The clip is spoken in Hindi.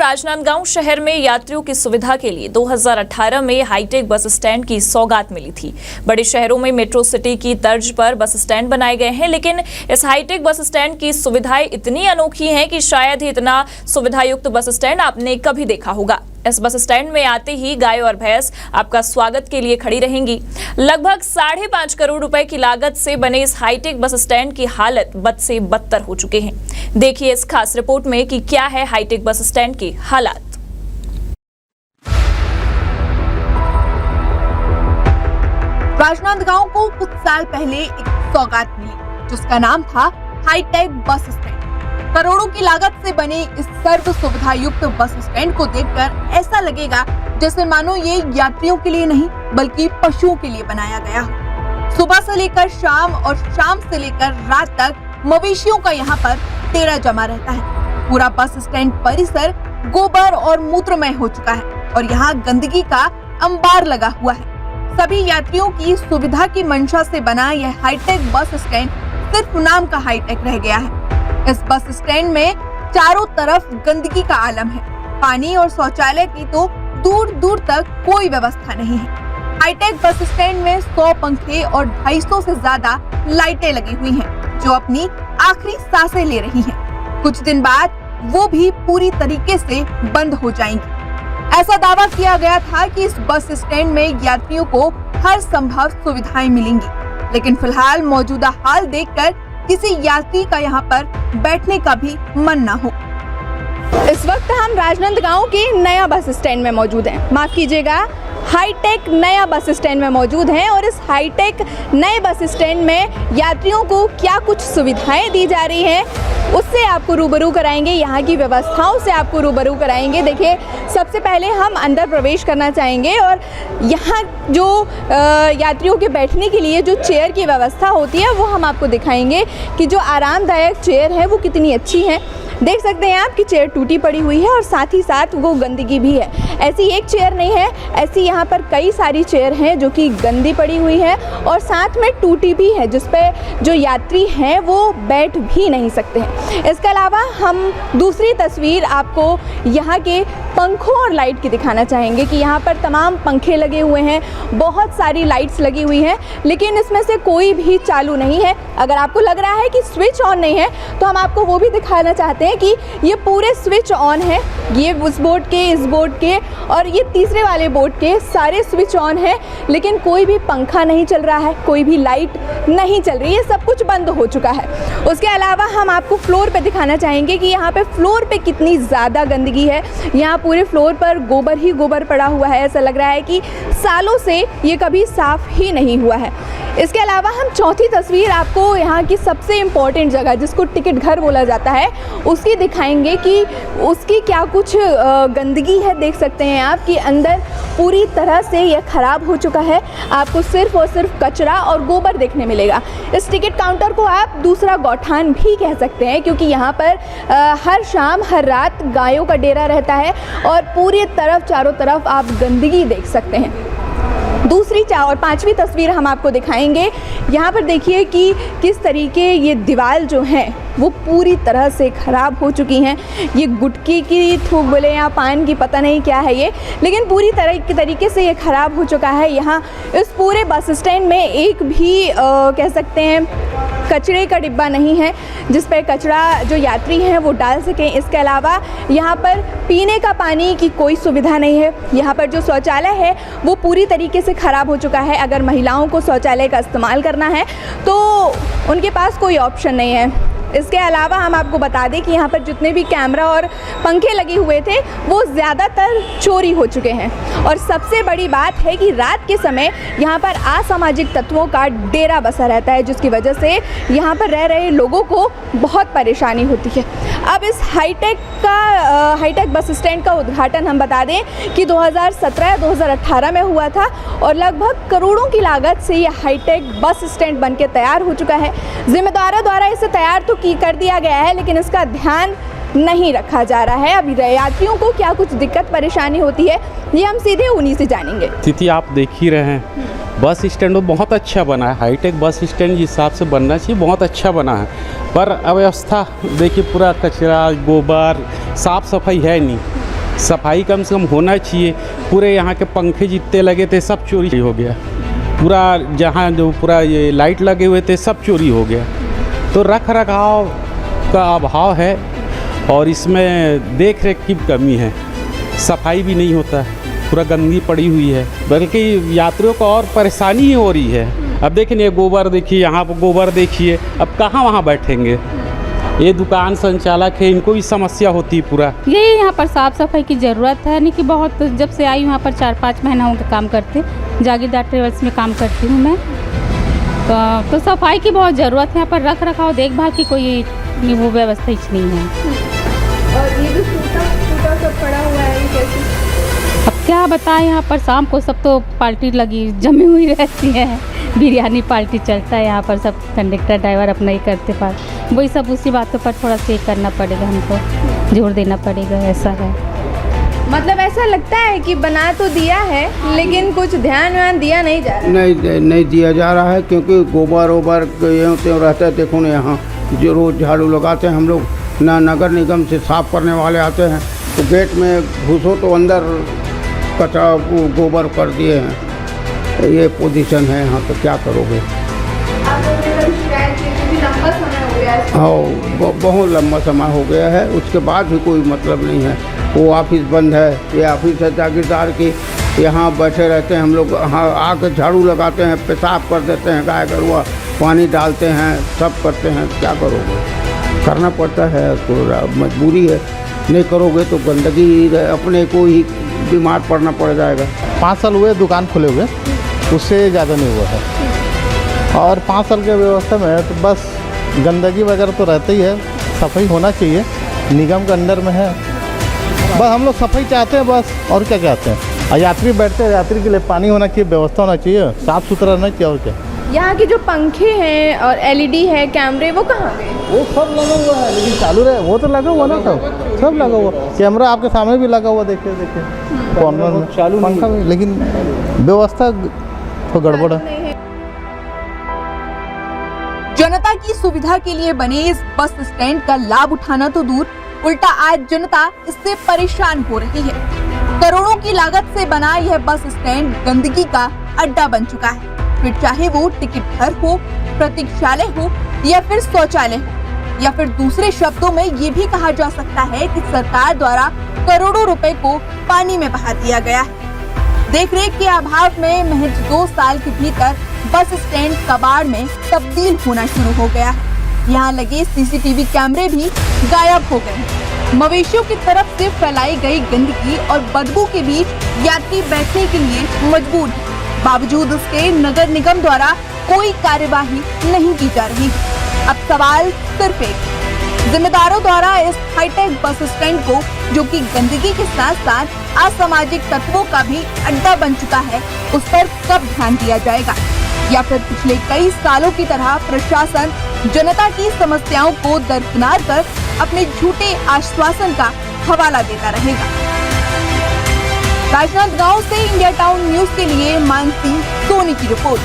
राजनांदगांव शहर में यात्रियों की सुविधा के लिए 2018 में हाईटेक बस स्टैंड की सौगात मिली थी। बड़े शहरों में मेट्रो सिटी की तर्ज पर बस स्टैंड बनाए गए हैं, लेकिन इस हाईटेक बस स्टैंड की सुविधाएं इतनी अनोखी हैं कि शायद ही इतना सुविधायुक्त बस स्टैंड आपने कभी देखा होगा। इस बस स्टैंड में आते ही गाय और भैंस आपका स्वागत के लिए खड़ी रहेंगी। लगभग 5.5 करोड़ रुपए की लागत से बने इस हाईटेक बस स्टैंड की हालत बद से बदतर हो चुके हैं। देखिए इस खास रिपोर्ट में कि क्या है हाईटेक बस स्टैंड के हालात। राजनांदगांव को कुछ साल पहले एक सौगात मिली जिसका नाम था हाईटेक बस स्टैंड। करोड़ों की लागत से बने इस सर्व सुविधा युक्त बस स्टैंड को देखकर ऐसा लगेगा जैसे मानो ये यात्रियों के लिए नहीं बल्कि पशुओं के लिए बनाया गया हो। सुबह से लेकर शाम और शाम से लेकर रात तक मवेशियों का यहाँ पर डेरा जमा रहता है। पूरा बस स्टैंड परिसर गोबर और मूत्रमय हो चुका है और यहाँ गंदगी का अंबार लगा हुआ है। सभी यात्रियों की सुविधा की मंशा से बना यह हाईटेक बस स्टैंड सिर्फ नाम का हाईटेक रह गया है। इस बस स्टैंड में चारों तरफ गंदगी का आलम है। पानी और शौचालय की तो दूर दूर तक कोई व्यवस्था नहीं है। हाईटेक बस स्टैंड में 100 पंखे और 250 से ज्यादा लाइटें लगी हुई हैं, जो अपनी आखिरी सांसें ले रही हैं। कुछ दिन बाद वो भी पूरी तरीके से बंद हो जाएंगी। ऐसा दावा किया गया था कि इस बस स्टैंड में यात्रियों को हर संभव सुविधाएं मिलेंगी, लेकिन फिलहाल मौजूदा हाल देखकर किसी यात्री का यहाँ पर बैठने का भी मन ना हो। इस वक्त हम राजनांदगांव के नया बस स्टैंड में मौजूद हैं। माफ कीजिएगा, हाईटेक नया बस स्टैंड में मौजूद हैं और इस हाईटेक नए बस स्टैंड में यात्रियों को क्या कुछ सुविधाएं दी जा रही हैं उससे आपको रूबरू कराएंगे, यहाँ की व्यवस्थाओं से आपको रूबरू कराएंगे। देखिए, सबसे पहले हम अंदर प्रवेश करना चाहेंगे और यहाँ जो यात्रियों के बैठने के लिए जो चेयर की व्यवस्था होती है वो हम आपको दिखाएंगे कि जो आरामदायक चेयर है वो कितनी अच्छी है। देख सकते हैं आप कि चेयर टूटी पड़ी हुई है और साथ ही साथ वो गंदगी भी है। ऐसी एक चेयर नहीं है, ऐसी यहाँ पर कई सारी चेयर हैं जो कि गंदी पड़ी हुई है और साथ में टूटी भी है, जिस पे जो यात्री हैं वो बैठ भी नहीं सकते हैं। इसके अलावा हम दूसरी तस्वीर आपको यहाँ के पंखों और लाइट की दिखाना चाहेंगे कि यहाँ पर तमाम पंखे लगे हुए हैं, बहुत सारी लाइट्स लगी हुई हैं, लेकिन इसमें से कोई भी चालू नहीं है। अगर आपको लग रहा है कि स्विच ऑन नहीं है तो हम आपको वो भी दिखाना चाहते हैं कि ये पूरे स्विच ऑन है। ये उस बोर्ड के, इस बोर्ड के और ये तीसरे वाले बोर्ड के सारे स्विच ऑन है, लेकिन कोई भी पंखा नहीं चल रहा है, कोई भी लाइट नहीं चल रही है, सब कुछ बंद हो चुका है। उसके अलावा हम आपको फ्लोर पे दिखाना चाहेंगे कि यहाँ पे फ्लोर पे कितनी ज़्यादा गंदगी है। यहाँ पूरे फ्लोर पर गोबर ही गोबर पड़ा हुआ है, ऐसा लग रहा है कि सालों से ये कभी साफ ही नहीं हुआ है। इसके अलावा हम चौथी तस्वीर आपको यहाँ की सबसे इम्पॉर्टेंट जगह, जिसको टिकट घर बोला जाता है, उसकी दिखाएंगे कि उसकी क्या कुछ गंदगी है। देख सकते हैं आप कि अंदर पूरी तरह से यह ख़राब हो चुका है। आपको सिर्फ और सिर्फ कचरा और गोबर देखने मिलेगा। इस टिकट काउंटर को आप दूसरा गौठान भी कह सकते हैं, क्योंकि यहाँ पर हर शाम हर रात गायों का डेरा रहता है और पूरी तरफ चारों तरफ आप गंदगी देख सकते हैं। दूसरी और पांचवी तस्वीर हम आपको दिखाएंगे। यहाँ पर देखिए कि किस तरीके ये दीवार जो है वो पूरी तरह से ख़राब हो चुकी हैं। ये गुटकी की थूक बोले या पान की, पता नहीं क्या है ये, लेकिन पूरी तरह के तरीके से ये ख़राब हो चुका है। यहाँ इस पूरे बस स्टैंड में एक भी कह सकते हैं कचरे का डिब्बा नहीं है जिस पर कचरा जो यात्री हैं वो डाल सकें। इसके अलावा यहाँ पर पीने का पानी की कोई सुविधा नहीं है। यहाँ पर जो शौचालय है वो पूरी तरीके से ख़राब हो चुका है। अगर महिलाओं को शौचालय का इस्तेमाल करना है तो उनके पास कोई ऑप्शन नहीं है। इसके अलावा हम आपको बता दें कि यहाँ पर जितने भी कैमरा और पंखे लगे हुए थे वो ज़्यादातर चोरी हो चुके हैं। और सबसे बड़ी बात है कि रात के समय यहाँ पर असामाजिक तत्वों का डेरा बसा रहता है, जिसकी वजह से यहाँ पर रह रहे लोगों को बहुत परेशानी होती है। अब इस हाईटेक बस स्टैंड का उद्घाटन हम बता दें कि 2017-2018 में हुआ था और लगभग करोड़ों की लागत से ये हाईटेक बस स्टैंड बनके तैयार हो चुका है। जिम्मेदारों द्वारा इसे तैयार तो कर दिया गया है, लेकिन इसका ध्यान नहीं रखा जा रहा है। अभी यात्रियों को क्या कुछ दिक्कत परेशानी होती है ये हम सीधे उन्हीं से जानेंगे। स्थिति आप देख ही रहे हैं, बस स्टैंड बहुत अच्छा बना है। हाईटेक बस स्टैंड जिस हिसाब से बनना चाहिए बहुत अच्छा बना है, पर अव्यवस्था देखिए, पूरा कचरा गोबर, साफ़ सफाई है नहीं। सफाई कम से कम होना चाहिए। पूरे यहाँ के पंखे जितने लगे थे सब चोरी हो गया, पूरा जहाँ जो पूरा ये लाइट लगे हुए थे सब चोरी हो गया। तो रख रखाव का अभाव है और इसमें देख रेख की कमी है, सफाई भी नहीं होता है, पूरा गंदगी पड़ी हुई है, बल्कि यात्रियों को और परेशानी ही हो रही है। अब देखिए गोबर देखिए, यहाँ पर गोबर देखिए, अब कहाँ वहाँ बैठेंगे। ये दुकान संचालक है, इनको भी समस्या होती है पूरा। यही यहाँ पर साफ़ सफाई की ज़रूरत है, नहीं कि बहुत जब से आई यहाँ पर 4-5 महीना हो गया काम करते, जागीरदार ट्रेवल्स में काम करती हूँ मैं। तो सफाई की बहुत ज़रूरत है यहाँ पर, रख रखाव देखभाल की कोई वो व्यवस्था ही नहीं है। और ये जो टूटा सब पड़ा हुआ है, ये कैसे? अब क्या बताएं, यहाँ पर शाम को सब तो पार्टी लगी जमी हुई रहती है, बिरयानी पार्टी चलता है यहाँ पर, सब कंडक्टर ड्राइवर अपना ही करते पार, वही सब उसी बातों पर थोड़ा सा करना पड़ेगा, हमको जोर देना पड़ेगा, ऐसा है। मतलब ऐसा लगता है कि बना तो दिया है लेकिन कुछ ध्यान दिया नहीं जा रहा। नहीं दिया जा रहा है, क्योंकि गोबर ओबर यूँ त्यों रहता है। देखो ना यहाँ जो रोज़ झाड़ू लगाते हैं हम लोग, ना नगर निगम से साफ़ करने वाले आते हैं, तो गेट में घुसो तो अंदर कचरा गोबर कर दिए हैं। ये पोजीशन है यहाँ, तो क्या करोगे। हाँ, बहुत लंबा समय हो गया है, उसके बाद भी कोई मतलब नहीं है। वो ऑफिस बंद है, ये ऑफिस है जागीरदार की, यहाँ बैठे रहते हैं हम लोग, हाँ आके झाड़ू लगाते हैं, पेशाब कर देते हैं, गाय गरुआ पानी डालते हैं, सब करते हैं। क्या करोगे, करना पड़ता है, पूरा मजबूरी है। नहीं करोगे तो गंदगी अपने को ही बीमार पड़ना पड़ जाएगा। 5 साल हुए दुकान खुले हुए, उससे ज़्यादा नहीं हुआ है। और 5 साल के व्यवस्था में तो बस गंदगी वगैरह तो रहता ही है, सफाई होना चाहिए, निगम के अंदर में है। बस हम लोग सफाई चाहते हैं बस, और क्या चाहते हैं। और यात्री बैठते हैं, यात्री के लिए पानी होना चाहिए, व्यवस्था होना चाहिए, साफ़ सुथरा रहना चाहिए, और क्या। यहाँ के जो पंखे हैं और एलईडी है, कैमरे, वो कहाँ गए? वो सब लगा हुआ है, लेकिन चालू रहे, वो तो लगा हुआ ना, सब लगा हुआ। कैमरा आपके सामने भी लगा हुआ, देखिए कॉर्नर में चालू पंखा भी, लेकिन व्यवस्था तो गड़बड़ है। जनता की सुविधा के लिए बने इस बस स्टैंड का लाभ उठाना तो दूर, उल्टा आज जनता इससे परेशान हो रही है। करोड़ों की लागत से बना यह बस स्टैंड गंदगी का अड्डा बन चुका है। फिर चाहे वो टिकट घर हो, प्रतीक्षालय हो या फिर शौचालय हो, या फिर दूसरे शब्दों में ये भी कहा जा सकता है कि सरकार द्वारा करोड़ों रुपए को पानी में बहा दिया गया है। देखरेख के अभाव में महज 2 साल के भीतर बस स्टैंड कबाड़ में तब्दील होना शुरू हो गया है। यहाँ लगे सीसीटीवी कैमरे भी गायब हो गए। मवेशियों की तरफ से फैलाई गई गंदगी और बदबू के बीच यात्री बैठने के लिए मजबूर है। बावजूद उसके नगर निगम द्वारा कोई कार्यवाही नहीं की जा रही। अब सवाल सिर्फ एक, जिम्मेदारों द्वारा इस हाईटेक बस स्टैंड को, जो कि गंदगी के साथ साथ असामाजिक तत्वों का भी अड्डा बन चुका है, उस पर कब ध्यान दिया जाएगा, या फिर पिछले कई सालों की तरह प्रशासन जनता की समस्याओं को दरकिनार कर अपने झूठे आश्वासन का हवाला देता रहेगा। राजनांदगांव से इंडिया टाउन न्यूज के लिए मानसी सोनी की रिपोर्ट।